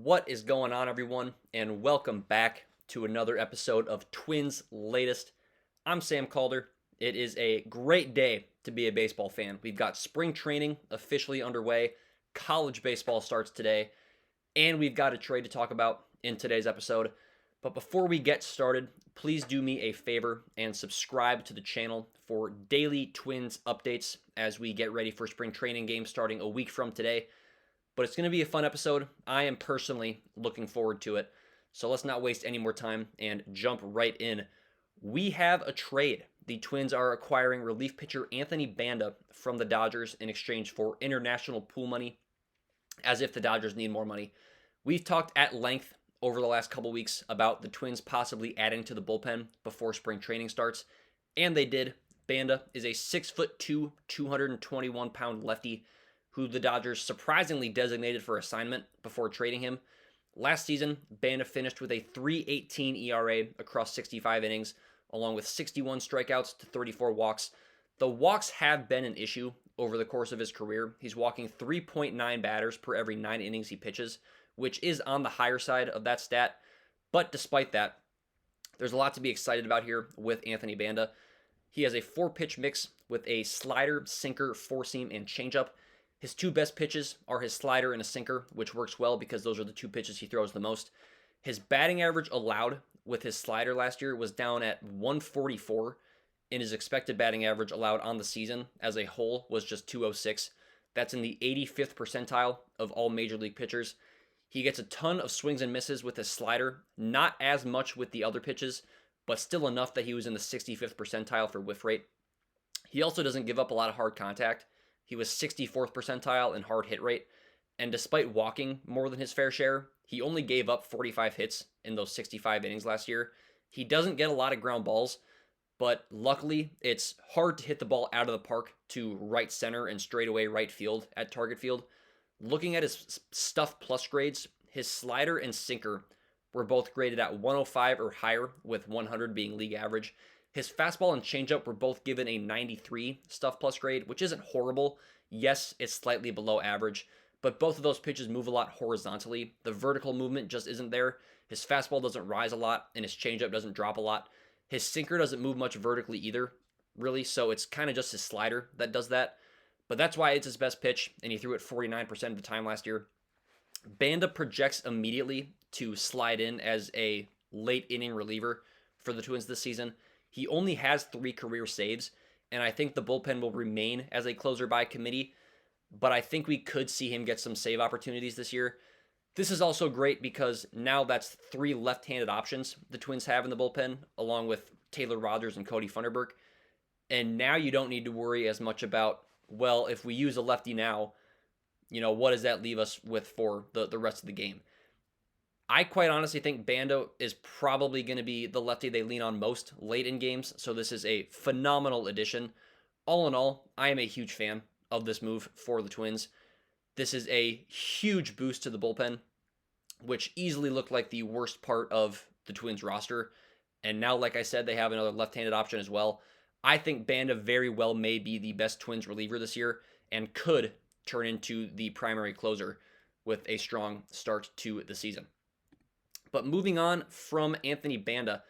What is going on, everyone, and welcome back to another episode of Twins Latest. I'm Sam Calder. It is a great day to be a baseball fan. We've got spring training officially underway, college baseball starts today, and we've got a trade to talk about in today's episode. But before we get started, please do me a favor and subscribe to the channel for daily Twins updates as we get ready for spring training games starting a week from today. But it's going to be a fun episode. I am personally looking forward to it. So let's not waste any more time and jump right in. We have a trade. The Twins are acquiring relief pitcher Anthony Banda from the Dodgers in exchange for international pool money, as if the Dodgers need more money. We've talked at length over the last couple weeks about the Twins possibly adding to the bullpen before spring training starts, and they did. Banda is a 6'2", 221-pound lefty who the Dodgers surprisingly designated for assignment before trading him. Last season, Banda finished with a 3.18 ERA across 65 innings, along with 61 strikeouts to 34 walks. The walks have been an issue over the course of his career. He's walking 3.9 batters per every 9 innings he pitches, which is on the higher side of that stat. But despite that, there's a lot to be excited about here with Anthony Banda. He has a 4-pitch mix with a slider, sinker, 4-seam, and changeup. His two best pitches are his slider and a sinker, which works well because those are the two pitches he throws the most. His batting average allowed with his slider last year was down at 144, and his expected batting average allowed on the season as a whole was just 206. That's in the 85th percentile of all major league pitchers. He gets a ton of swings and misses with his slider, not as much with the other pitches, but still enough that he was in the 65th percentile for whiff rate. He also doesn't give up a lot of hard contact. He was 64th percentile in hard hit rate, and despite walking more than his fair share, he only gave up 45 hits in those 65 innings last year. He doesn't get a lot of ground balls, but luckily, it's hard to hit the ball out of the park to right center and straightaway right field at Target Field. Looking at his stuff plus grades, his slider and sinker were both graded at 105 or higher, with 100 being league average. His fastball and changeup were both given a 93 stuff plus grade, which isn't horrible. Yes, it's slightly below average, but both of those pitches move a lot horizontally. The vertical movement just isn't there. His fastball doesn't rise a lot, and his changeup doesn't drop a lot. His sinker doesn't move much vertically either, really, so it's kind of just his slider that does that. But that's why it's his best pitch, and he threw it 49% of the time last year. Banda projects immediately to slide in as a late inning reliever for the Twins this season. He only has 3 career saves, and I think the bullpen will remain as a closer by committee, but I think we could see him get some save opportunities this year. This is also great because now that's 3 left-handed options the Twins have in the bullpen, along with Taylor Rogers and Cody Funderburk, and now you don't need to worry as much about, well, if we use a lefty now, what does that leave us with for the rest of the game? I quite honestly think Banda is probably going to be the lefty they lean on most late in games, so this is a phenomenal addition. All in all, I am a huge fan of this move for the Twins. This is a huge boost to the bullpen, which easily looked like the worst part of the Twins roster, and now, like I said, they have another left-handed option as well. I think Banda very well may be the best Twins reliever this year and could turn into the primary closer with a strong start to the season. But moving on from Anthony Banda,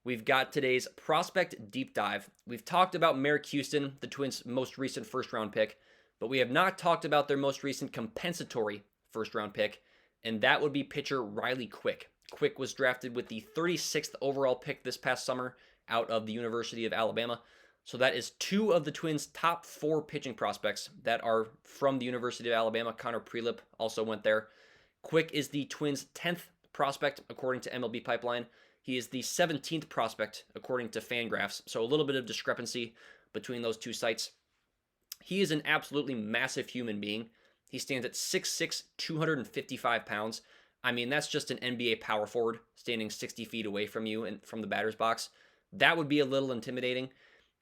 we've got today's prospect deep dive. We've talked about Merrick Houston, the Twins' most recent first-round pick, but we have not talked about their most recent compensatory first-round pick, and that would be pitcher Riley Quick. Quick was drafted with the 36th overall pick this past summer out of the University of Alabama. So that is 2 of the Twins' top 4 pitching prospects that are from the University of Alabama. Connor Prelip also went there. Quick is the Twins' 10th prospect according to MLB Pipeline. He is the 17th prospect according to Fangraphs, so a little bit of discrepancy between those two sites. He is an absolutely massive human being. He stands at 6'6", 255 pounds. I mean, that's just an NBA power forward standing 60 feet away from you and from the batter's box. That would be a little intimidating.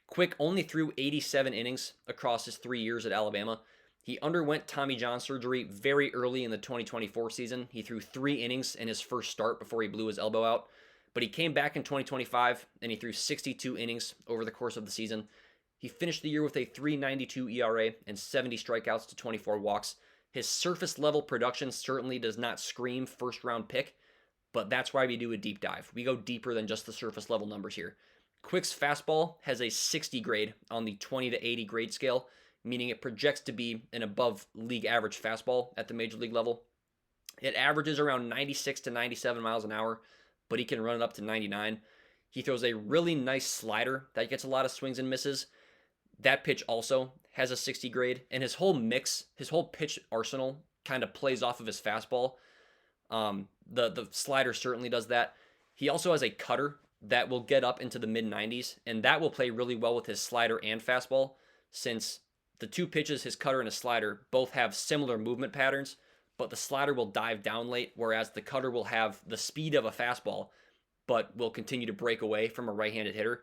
Quick only threw 87 innings across his 3 years at Alabama. He underwent Tommy John surgery very early in the 2024 season. He threw 3 innings in his first start before he blew his elbow out. But he came back in 2025, and he threw 62 innings over the course of the season. He finished the year with a 3.92 ERA and 70 strikeouts to 24 walks. His surface level production certainly does not scream first round pick, but that's why we do a deep dive. We go deeper than just the surface level numbers here. Quick's fastball has a 60 grade on the 20 to 80 grade scale, meaning it projects to be an above league average fastball at the major league level. It averages around 96 to 97 miles an hour, but he can run it up to 99. He throws a really nice slider that gets a lot of swings and misses. That pitch also has a 60 grade, and his whole mix, his whole pitch arsenal kind of plays off of his fastball. The slider certainly does that. He also has a cutter that will get up into the mid 90s, and that will play really well with his slider and fastball, since the two pitches, his cutter and his slider, both have similar movement patterns, but the slider will dive down late, whereas the cutter will have the speed of a fastball, but will continue to break away from a right-handed hitter.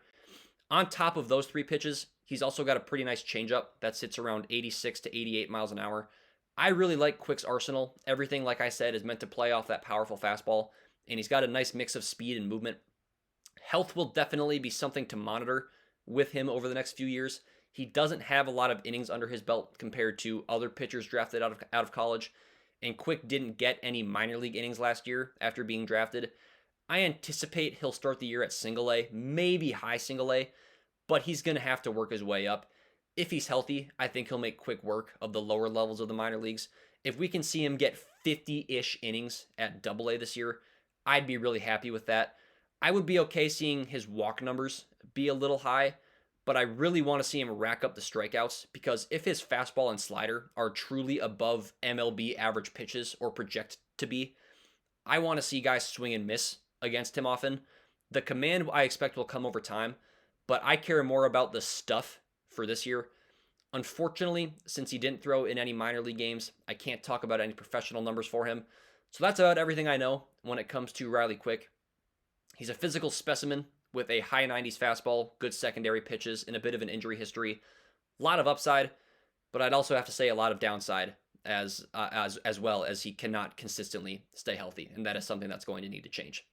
On top of those three pitches, he's also got a pretty nice changeup that sits around 86 to 88 miles an hour. I really like Quick's arsenal. Everything, like I said, is meant to play off that powerful fastball, and he's got a nice mix of speed and movement. Health will definitely be something to monitor with him over the next few years. He doesn't have a lot of innings under his belt compared to other pitchers drafted out of college, and Quick didn't get any minor league innings last year after being drafted. I anticipate he'll start the year at single A, maybe high single A, but he's going to have to work his way up. If he's healthy, I think he'll make quick work of the lower levels of the minor leagues. If we can see him get 50-ish innings at Double A this year, I'd be really happy with that. I would be okay seeing his walk numbers be a little high, but I really want to see him rack up the strikeouts, because if his fastball and slider are truly above MLB average pitches or project to be, I want to see guys swing and miss against him often. The command I expect will come over time, but I care more about the stuff for this year. Unfortunately, since he didn't throw in any minor league games, I can't talk about any professional numbers for him. So that's about everything I know when it comes to Riley Quick. He's a physical specimen with a high 90s fastball, good secondary pitches, and a bit of an injury history. A lot of upside, but I'd also have to say a lot of downside as well, as he cannot consistently stay healthy, and that is something that's going to need to change.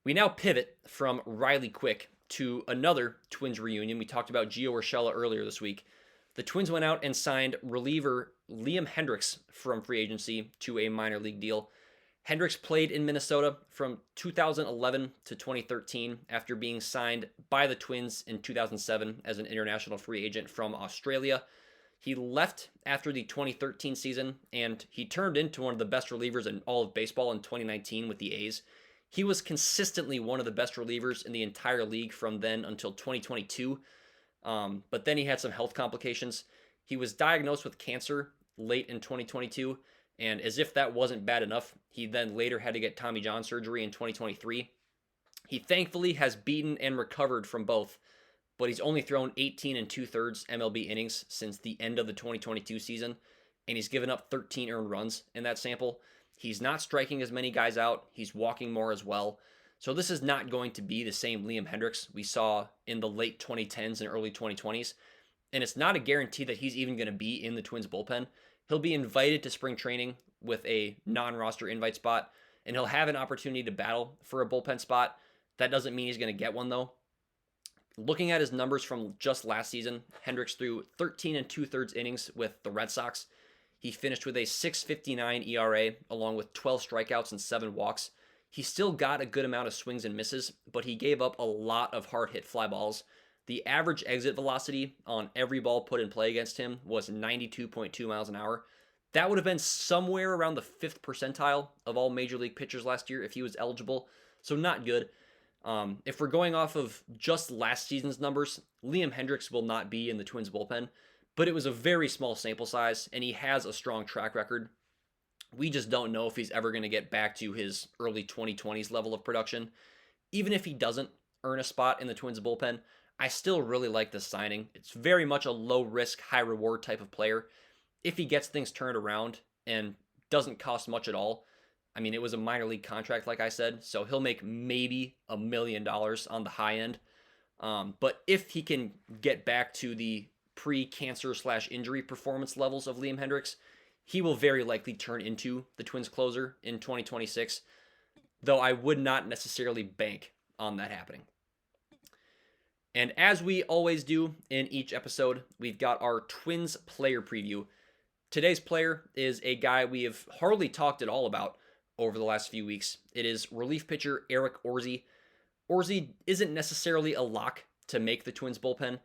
We now pivot from Riley Quick to another Twins reunion. We talked about Gio Urshela earlier this week. The Twins went out and signed reliever Liam Hendriks from free agency to a minor league deal. Hendriks played in Minnesota from 2011 to 2013 after being signed by the Twins in 2007 as an international free agent from Australia. He left after the 2013 season, and he turned into one of the best relievers in all of baseball in 2019 with the A's. He was consistently one of the best relievers in the entire league from then until 2022, but then he had some health complications. He was diagnosed with cancer late in 2022, and as if that wasn't bad enough, he then later had to get Tommy John surgery in 2023. He thankfully has beaten and recovered from both, but he's only thrown 18 2/3 MLB innings since the end of the 2022 season, and he's given up 13 earned runs in that sample. He's not striking as many guys out. He's walking more as well. So this is not going to be the same Liam Hendriks we saw in the late 2010s and early 2020s. And it's not a guarantee that he's even going to be in the Twins bullpen. He'll be invited to spring training with a non-roster invite spot, and he'll have an opportunity to battle for a bullpen spot. That doesn't mean he's going to get one, though. Looking at his numbers from just last season, Hendriks threw 13 2/3 innings with the Red Sox. He finished with a 6.59 ERA, along with 12 strikeouts and 7 walks. He still got a good amount of swings and misses, but he gave up a lot of hard-hit fly balls. The average exit velocity on every ball put in play against him was 92.2 miles an hour. That would have been somewhere around the 5th percentile of all major league pitchers last year if he was eligible, so not good. If we're going off of just last season's numbers, Liam Hendriks will not be in the Twins bullpen, but it was a very small sample size, and he has a strong track record. We just don't know if he's ever going to get back to his early 2020s level of production. Even if he doesn't earn a spot in the Twins bullpen, I still really like this signing. It's very much a low-risk, high-reward type of player. If he gets things turned around and doesn't cost much at all, I mean, it was a minor league contract, like I said, so he'll make maybe $1 million on the high end. But if he can get back to the pre-cancer/injury performance levels of Liam Hendriks, he will very likely turn into the Twins closer in 2026, though I would not necessarily bank on that happening. And as we always do in each episode, we've got our Twins player preview. Today's player is a guy we have hardly talked at all about over the last few weeks. It is relief pitcher Eric Orze. Orze isn't necessarily a lock to make the Twins bullpen.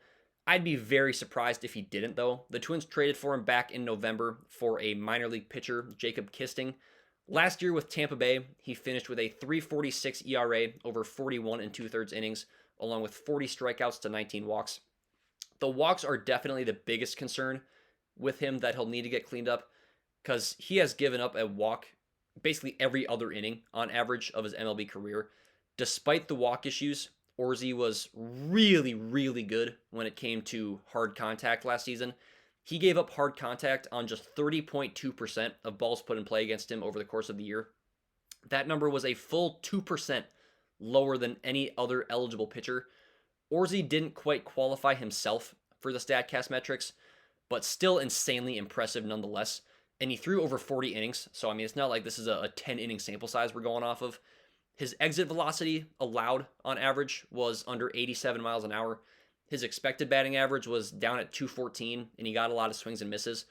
I'd be very surprised if he didn't, though. The Twins traded for him back in November for a minor league pitcher, Jacob Kisting. Last year with Tampa Bay, he finished with a 3.46 ERA over 41 and two-thirds innings, along with 40 strikeouts to 19 walks. The walks are definitely the biggest concern with him that he'll need to get cleaned up because he has given up a walk basically every other inning on average of his MLB career. Despite the walk issues, Orze was really, really good when it came to hard contact last season. He gave up hard contact on just 30.2% of balls put in play against him over the course of the year. That number was a full 2% lower than any other eligible pitcher. Orze didn't quite qualify himself for the StatCast metrics, but still insanely impressive nonetheless. And he threw over 40 innings, so I mean, it's not like this is a 10-inning sample size we're going off of. His exit velocity allowed on average was under 87 miles an hour. His expected batting average was down at 214, and he got a lot of swings and misses.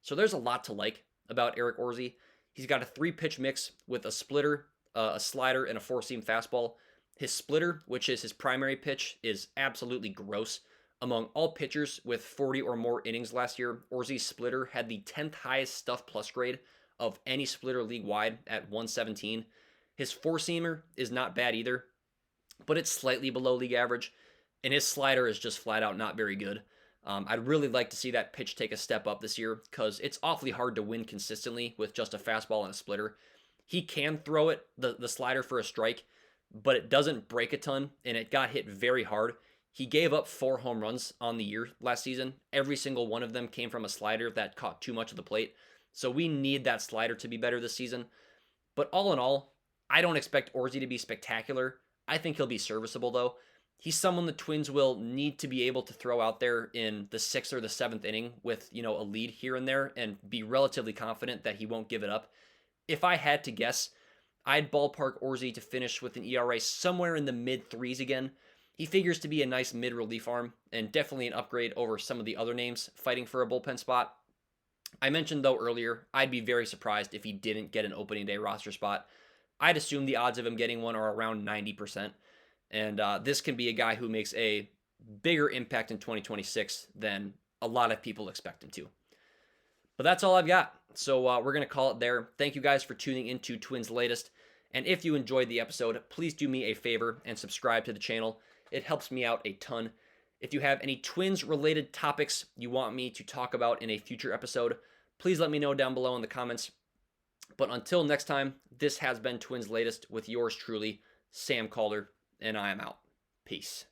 So there's a lot to like about Eric Orze. He's got a 3-pitch mix with a splitter, a slider, and a 4-seam fastball. His splitter, which is his primary pitch, is absolutely gross. Among all pitchers with 40 or more innings last year, Orze's splitter had the 10th highest stuff plus grade of any splitter league-wide at 117. His 4-seamer is not bad either, but it's slightly below league average, and his slider is just flat out not very good. I'd really like to see that pitch take a step up this year because it's awfully hard to win consistently with just a fastball and a splitter. He can throw it, the slider, for a strike, but it doesn't break a ton, and it got hit very hard. He gave up 4 home runs on the year last season. Every single one of them came from a slider that caught too much of the plate. So we need that slider to be better this season. But all in all, I don't expect Orze to be spectacular. I think he'll be serviceable, though. He's someone the Twins will need to be able to throw out there in the 6th or the 7th inning with, a lead here and there and be relatively confident that he won't give it up. If I had to guess, I'd ballpark Orze to finish with an ERA somewhere in the mid-3s again. He figures to be a nice mid-relief arm and definitely an upgrade over some of the other names fighting for a bullpen spot. I mentioned, though, earlier, I'd be very surprised if he didn't get an opening day roster spot. I'd assume the odds of him getting one are around 90%. And this can be a guy who makes a bigger impact in 2026 than a lot of people expect him to. But that's all I've got. So we're going to call it there. Thank you guys for tuning into Twins Latest. And if you enjoyed the episode, please do me a favor and subscribe to the channel. It helps me out a ton. If you have any Twins-related topics you want me to talk about in a future episode, please let me know down below in the comments. But until next time, this has been Twins Latest with yours truly, Sam Calder, and I am out. Peace.